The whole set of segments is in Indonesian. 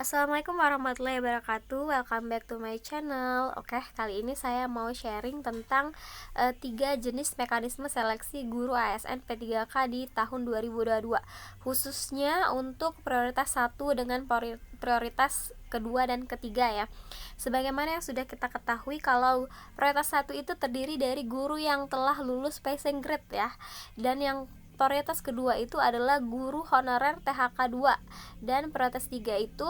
Assalamualaikum warahmatullahi wabarakatuh. Welcome back to my channel. Oke, kali ini saya mau sharing tentang 3 jenis mekanisme seleksi guru ASN P3K di tahun 2022, khususnya untuk prioritas 1 dengan prioritas kedua dan ketiga ya. Sebagaimana yang sudah kita ketahui, kalau prioritas 1 itu terdiri dari guru yang telah lulus passing grade ya. Dan yang prioritas kedua itu adalah guru honorer THK 2, dan prioritas 3 itu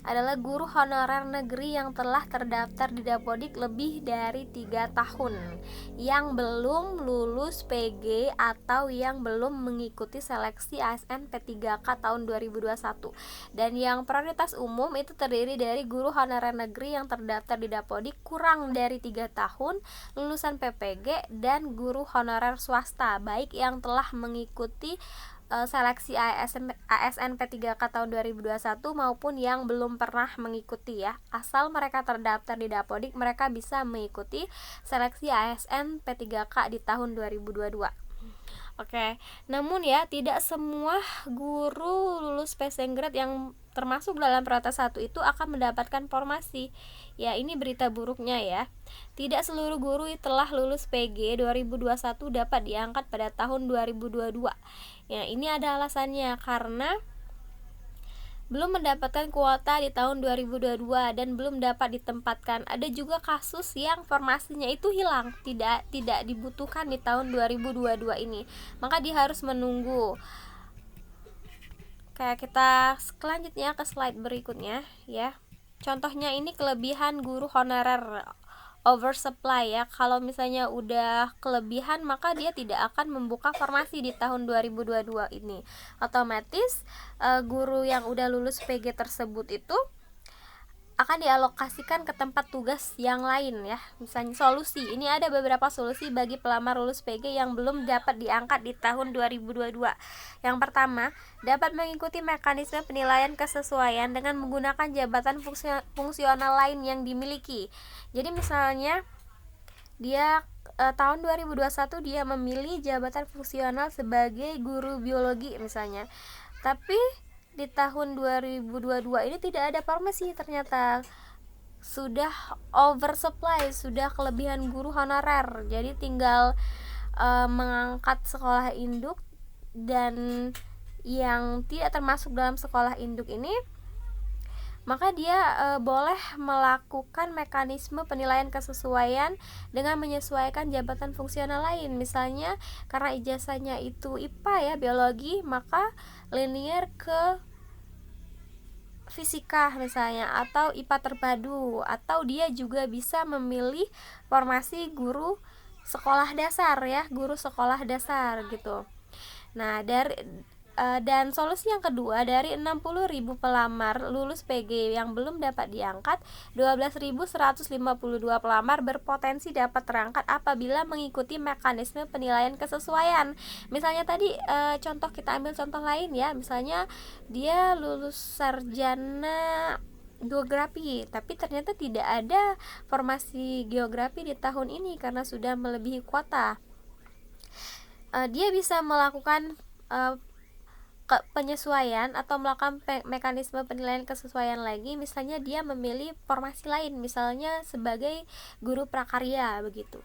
adalah guru honorer negeri yang telah terdaftar di Dapodik lebih dari 3 tahun, yang belum lulus PG atau yang belum mengikuti seleksi ASN P3K tahun 2021. Dan yang prioritas umum itu terdiri dari guru honorer negeri yang terdaftar di Dapodik kurang dari 3 tahun, lulusan PPG, dan guru honorer swasta baik yang telah mengikuti seleksi ASN P3K tahun 2021 maupun yang belum pernah mengikuti ya. Asal mereka terdaftar di Dapodik, mereka bisa mengikuti seleksi ASN P3K di tahun 2022. Oke, namun ya tidak semua guru lulus passing grade yang termasuk dalam prioritas 1 itu akan mendapatkan formasi. Ya, ini berita buruknya ya. Tidak seluruh guru telah lulus PG 2021 dapat diangkat pada tahun 2022. Ya, ini ada alasannya karena belum mendapatkan kuota di tahun 2022 dan belum dapat ditempatkan. Ada juga kasus yang formasinya itu hilang, tidak dibutuhkan di tahun 2022 ini. Maka dia harus menunggu. Kayak kita selanjutnya ke slide berikutnya ya. Contohnya ini kelebihan guru honorer oversupply ya. Kalau misalnya udah kelebihan, maka dia tidak akan membuka formasi di tahun 2022 ini. Otomatis guru yang udah lulus PG tersebut itu akan dialokasikan ke tempat tugas yang lain ya. Misalnya solusi, ini ada beberapa solusi bagi pelamar lulus PG yang belum dapat diangkat di tahun 2022. Yang pertama, dapat mengikuti mekanisme penilaian kesesuaian dengan menggunakan jabatan fungsional lain yang dimiliki. Jadi misalnya dia tahun 2021 dia memilih jabatan fungsional sebagai guru biologi misalnya. Tapi di tahun 2022 ini tidak ada formasi, ternyata sudah oversupply, sudah kelebihan guru honorer. Jadi tinggal mengangkat sekolah induk, dan yang tidak termasuk dalam sekolah induk ini maka dia boleh melakukan mekanisme penilaian kesesuaian dengan menyesuaikan jabatan fungsional lain. Misalnya karena ijazahnya itu IPA ya, biologi, maka linear ke fisika misalnya, atau IPA terpadu, atau dia juga bisa memilih formasi guru sekolah dasar ya, guru sekolah dasar gitu. Nah, dan solusi yang kedua, dari 60.000 pelamar lulus PG yang belum dapat diangkat, 12.152 pelamar berpotensi dapat terangkat apabila mengikuti mekanisme penilaian kesesuaian. Misalnya tadi contoh, kita ambil contoh lain ya. Misalnya dia lulus sarjana geografi, tapi ternyata tidak ada formasi geografi di tahun ini karena sudah melebihi kuota. Dia bisa melakukan penyesuaian atau melakukan mekanisme penilaian kesesuaian lagi. Misalnya dia memilih formasi lain, misalnya sebagai guru prakarya begitu.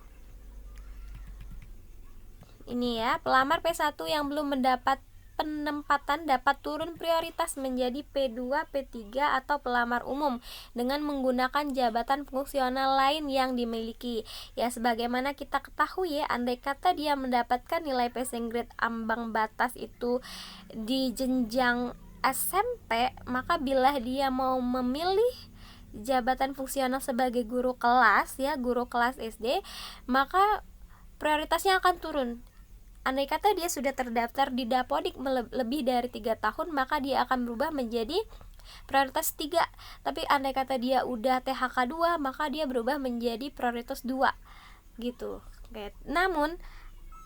Ini ya, pelamar P1 yang belum mendapat penempatan dapat turun prioritas menjadi P2, P3 atau pelamar umum dengan menggunakan jabatan fungsional lain yang dimiliki. Ya, sebagaimana kita ketahui ya, andai kata dia mendapatkan nilai passing grade ambang batas itu di jenjang SMP, maka bila dia mau memilih jabatan fungsional sebagai guru kelas ya, guru kelas SD, maka prioritasnya akan turun. Andai kata dia sudah terdaftar di Dapodik lebih dari 3 tahun, maka dia akan berubah menjadi prioritas 3. Tapi andai kata dia udah THK 2, maka dia berubah menjadi prioritas 2 gitu. Oke. Namun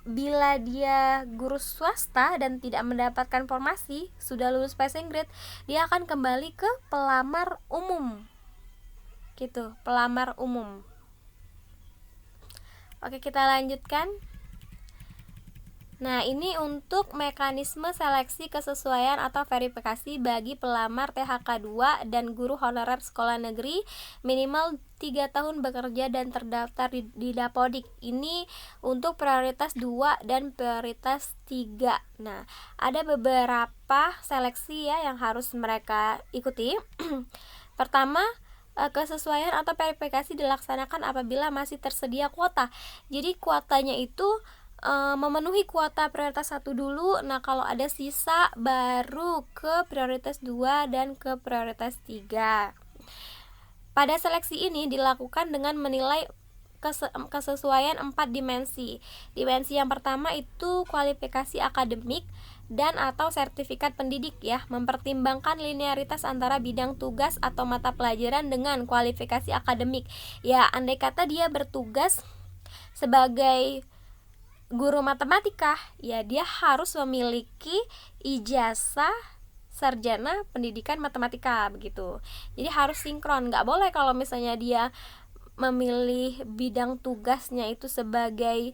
bila dia guru swasta dan tidak mendapatkan formasi, sudah lulus passing grade, dia akan kembali ke pelamar umum gitu, pelamar umum. Oke, kita lanjutkan. Nah, ini untuk mekanisme seleksi kesesuaian atau verifikasi bagi pelamar THK 2 dan guru honorer sekolah negeri minimal 3 tahun bekerja dan terdaftar di Dapodik. Ini untuk prioritas 2 dan prioritas 3. Nah, ada beberapa seleksi ya yang harus mereka ikuti. Pertama, kesesuaian atau verifikasi dilaksanakan apabila masih tersedia kuota. Jadi kuotanya itu memenuhi kuota prioritas 1 dulu. Nah, kalau ada sisa baru ke prioritas 2 dan ke prioritas 3. Pada seleksi ini dilakukan dengan menilai kesesuaian 4 dimensi. Dimensi yang pertama itu kualifikasi akademik dan atau sertifikat pendidik ya, mempertimbangkan linearitas antara bidang tugas atau mata pelajaran dengan kualifikasi akademik. Ya, andai kata dia bertugas sebagai guru matematika, ya dia harus memiliki ijazah sarjana pendidikan matematika begitu. Jadi harus sinkron, nggak boleh kalau misalnya dia memilih bidang tugasnya itu sebagai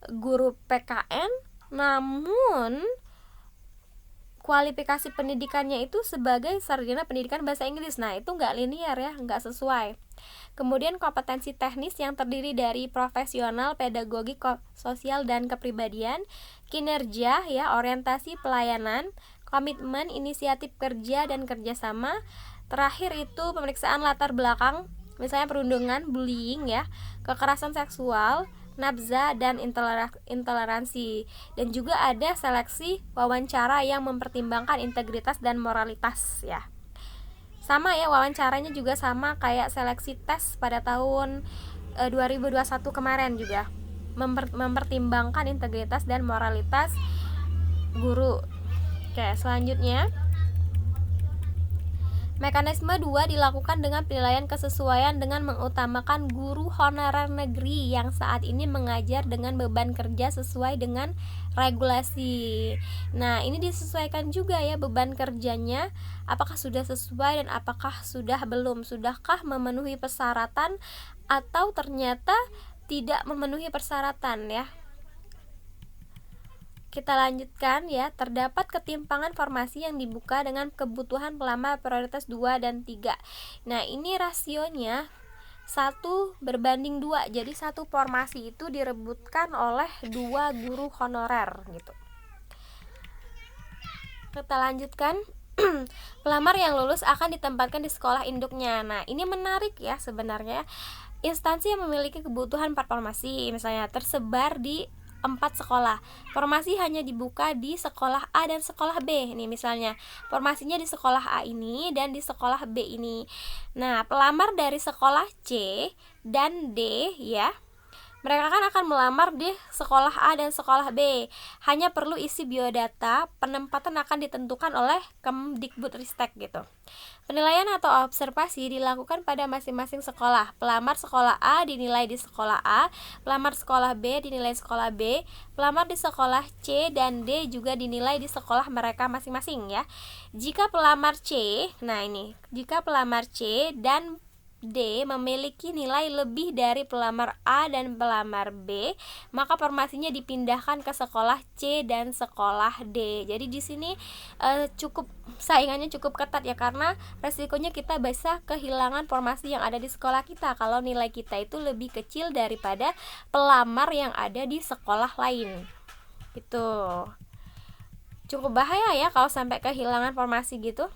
guru PKN, namun kualifikasi pendidikannya itu sebagai sarjana pendidikan bahasa Inggris. Nah, itu nggak linear ya, nggak sesuai. Kemudian kompetensi teknis yang terdiri dari profesional, pedagogik, sosial, dan kepribadian, kinerja ya, orientasi pelayanan, komitmen, inisiatif kerja dan kerjasama. Terakhir itu pemeriksaan latar belakang, misalnya perundungan, bullying ya, kekerasan seksual, nafza, dan intoleransi. Dan juga ada seleksi wawancara yang mempertimbangkan integritas dan moralitas ya. Sama ya, wawancaranya juga sama kayak seleksi tes pada tahun 2021 kemarin juga, mempertimbangkan integritas dan moralitas guru. Oke, selanjutnya mekanisme 2 dilakukan dengan penilaian kesesuaian dengan mengutamakan guru honorer negeri yang saat ini mengajar dengan beban kerja sesuai dengan regulasi. Nah, ini disesuaikan juga ya beban kerjanya, apakah sudah sesuai dan apakah sudah belum, sudahkah memenuhi persyaratan atau ternyata tidak memenuhi persyaratan ya. Kita lanjutkan ya, terdapat ketimpangan formasi yang dibuka dengan kebutuhan pelamar prioritas 2 dan 3. Nah, ini rasionya 1:2. Jadi satu formasi itu direbutkan oleh 2 guru honorer gitu. Kita lanjutkan. Pelamar yang lulus akan ditempatkan di sekolah induknya. Nah, ini menarik ya sebenarnya. Instansi yang memiliki kebutuhan 4 formasi misalnya tersebar di 4 sekolah. Formasi hanya dibuka di sekolah A dan sekolah B. Nih misalnya, formasinya di sekolah A ini dan di sekolah B ini. Nah, pelamar dari sekolah C dan D ya, mereka akan melamar di sekolah A dan sekolah B. Hanya perlu isi biodata, penempatan akan ditentukan oleh Kemdikbudristek gitu. Penilaian atau observasi dilakukan pada masing-masing sekolah. Pelamar sekolah A dinilai di sekolah A, pelamar sekolah B dinilai di sekolah B, pelamar di sekolah C dan D juga dinilai di sekolah mereka masing-masing ya. Jika pelamar C, jika pelamar C dan D memiliki nilai lebih dari pelamar A dan pelamar B, maka formasinya dipindahkan ke sekolah C dan sekolah D. Jadi di sini saingannya cukup ketat ya, karena resikonya kita bisa kehilangan formasi yang ada di sekolah kita kalau nilai kita itu lebih kecil daripada pelamar yang ada di sekolah lain. Itu cukup bahaya ya kalau sampai kehilangan formasi gitu.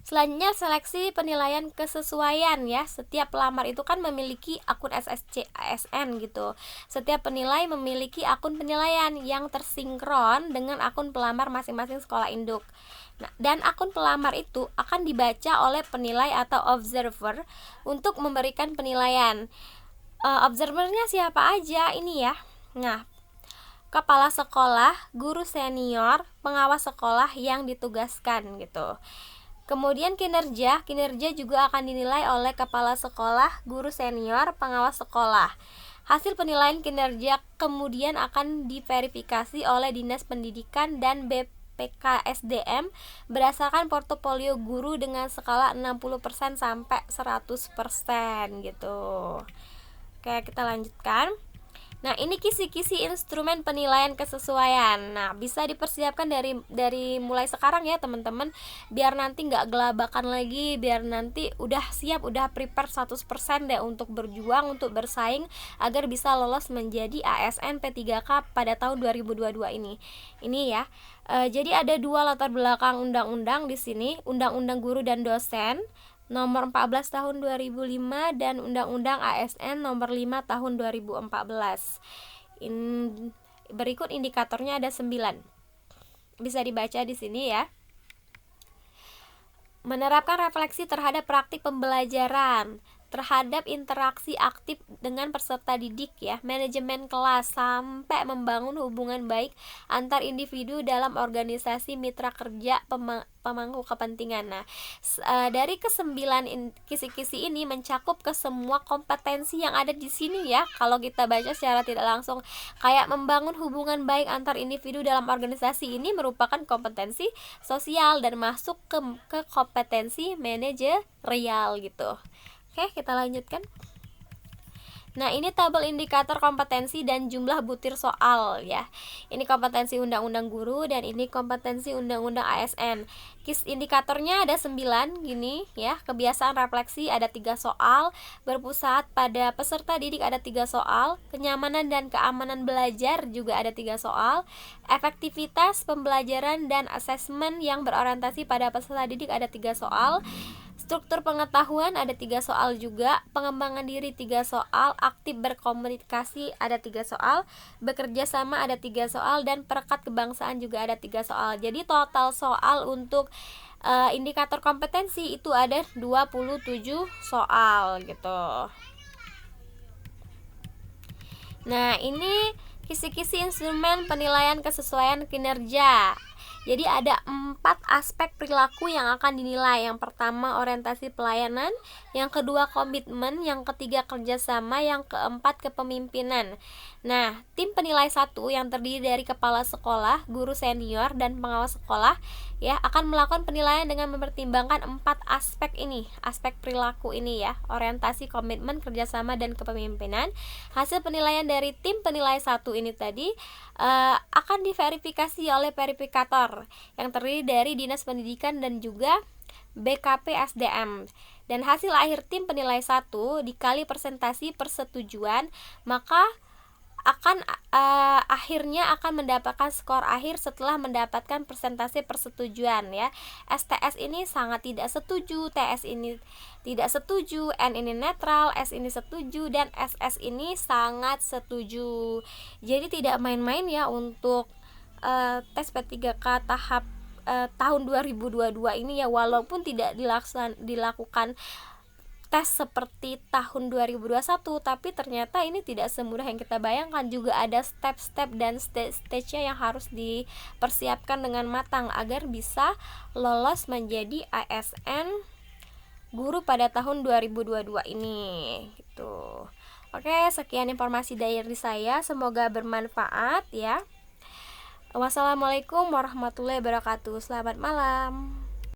Selanjutnya seleksi penilaian kesesuaian ya. Setiap pelamar itu kan memiliki akun SSC ASN gitu. Setiap penilai memiliki akun penilaian yang tersinkron dengan akun pelamar masing-masing sekolah induk. Nah, dan akun pelamar itu akan dibaca oleh penilai atau observer untuk memberikan penilaian. Observernya siapa aja ini ya. Nah, kepala sekolah, guru senior, pengawas sekolah yang ditugaskan gitu. Kemudian kinerja juga akan dinilai oleh kepala sekolah, guru senior, pengawas sekolah. Hasil penilaian kinerja kemudian akan diverifikasi oleh Dinas Pendidikan dan BPKSDM berdasarkan portofolio guru dengan skala 60% sampai 100% gitu. Oke, kita lanjutkan. Nah, ini kisi-kisi instrumen penilaian kesesuaian. Nah, bisa dipersiapkan dari mulai sekarang ya teman-teman, biar nanti nggak gelabakan lagi, biar nanti udah siap, udah prepare 100% deh untuk berjuang, untuk bersaing agar bisa lolos menjadi ASN P3K pada tahun 2022 ini. Ini ya. Jadi ada dua latar belakang undang-undang di sini, Undang-Undang Guru dan Dosen Nomor 14 tahun 2005 dan Undang-Undang ASN Nomor 5 tahun 2014. Berikut indikatornya ada 9. Bisa dibaca di sini ya. Menerapkan refleksi terhadap praktik pembelajaran, terhadap interaksi aktif dengan peserta didik ya, manajemen kelas, sampai membangun hubungan baik antar individu dalam organisasi mitra kerja pemangku kepentingan. Nah, dari kesembilan kisi-kisi ini mencakup ke semua kompetensi yang ada di sini ya. Kalau kita baca secara tidak langsung, kayak membangun hubungan baik antar individu dalam organisasi ini merupakan kompetensi sosial dan masuk ke kompetensi manajerial gitu. Oke, kita lanjutkan. Nah, ini tabel indikator kompetensi dan jumlah butir soal ya. Ini kompetensi undang-undang guru dan ini kompetensi undang-undang ASN. Indikatornya ada 9 gini ya. Kebiasaan refleksi ada 3 soal, berpusat pada peserta didik ada 3 soal, kenyamanan dan keamanan belajar juga ada 3 soal, efektivitas pembelajaran dan asesmen yang berorientasi pada peserta didik ada 3 soal. Struktur pengetahuan ada 3 soal juga, pengembangan diri 3 soal, aktif berkomunikasi ada 3 soal, bekerja sama ada 3 soal, dan perekat kebangsaan juga ada 3 soal. Jadi total soal untuk indikator kompetensi itu ada 27 soal gitu. Nah, ini kisi-kisi instrumen penilaian kesesuaian kinerja. Jadi ada 4 aspek perilaku yang akan dinilai. Yang pertama orientasi pelayanan, yang kedua komitmen, yang ketiga kerjasama, yang keempat kepemimpinan. Nah, tim penilai 1 yang terdiri dari kepala sekolah, guru senior, dan pengawas sekolah ya akan melakukan penilaian dengan mempertimbangkan 4 aspek ini, aspek perilaku ini ya, orientasi, komitmen, kerjasama, dan kepemimpinan. Hasil penilaian dari tim penilai 1 ini tadi akan diverifikasi oleh verifikator yang terdiri dari Dinas Pendidikan dan juga BKP SDM. Dan hasil akhir tim penilai 1 dikali persentase persetujuan, maka akhirnya akan mendapatkan skor akhir setelah mendapatkan persentase persetujuan ya. STS ini sangat tidak setuju, TS ini tidak setuju, N ini netral, S ini setuju, dan SS ini sangat setuju. Jadi tidak main-main ya untuk tes P3K tahap tahun 2022 ini ya, walaupun tidak dilakukan tes seperti tahun 2021, tapi ternyata ini tidak semudah yang kita bayangkan. Juga ada step-step dan stage-nya yang harus dipersiapkan dengan matang agar bisa lolos menjadi ASN guru pada tahun 2022 ini gitu. Oke, sekian informasi dari saya, semoga bermanfaat ya. Wassalamualaikum warahmatullahi wabarakatuh. Selamat malam.